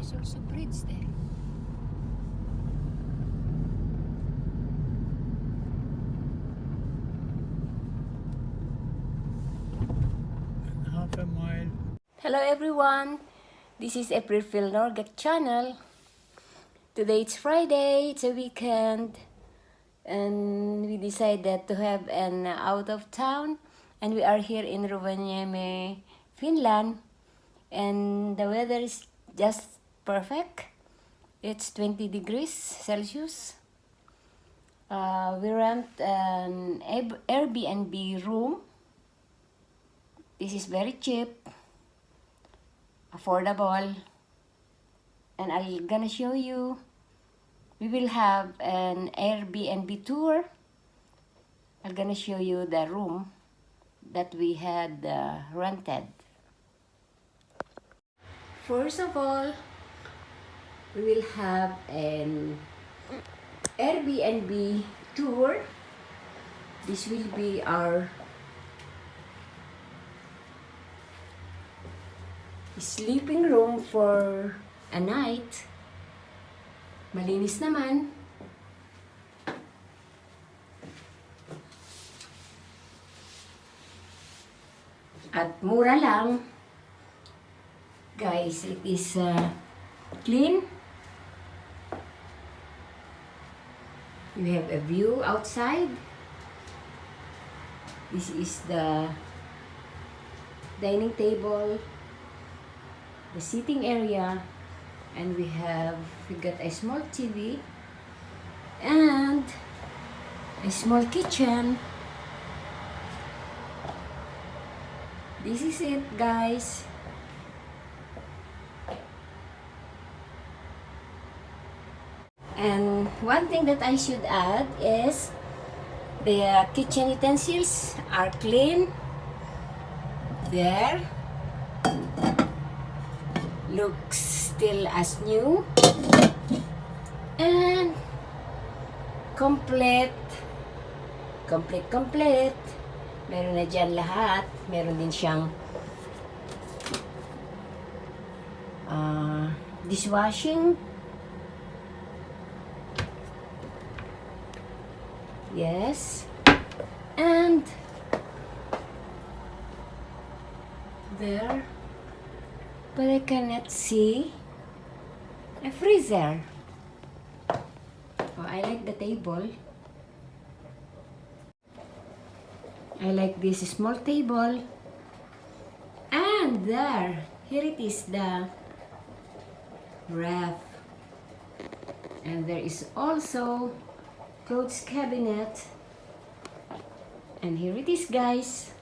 There's also bridge there. Half a mile. Hello everyone, this is April Phil Norgat channel. Today it's Friday, it's a weekend, and we decided to have an out of town, and we are here in Rovaniemi, Finland, and the weather is just perfect. It's 20 degrees Celsius. We rent an Airbnb room. This is very cheap, affordable, and I'm gonna show you. We will have an Airbnb tour. I'm gonna show you the room that we had rented. First of all, we will have an Airbnb tour. This will be our sleeping room for a night. Malinis naman. At mura lang. Guys, it is clean. You have a view outside. This is the dining table, the sitting area, and we got a small TV and a small kitchen. This is it, guys. And one thing that I should add is the kitchen utensils are clean. There. Looks still as new. And complete. Meron na dyan lahat. Meron din siyang dishwashing. Yes. And there. But I cannot see a freezer. Oh, I like the table. I like this small table. And there, here it is, the ref. And there is also clothes cabinet. And here it is, guys.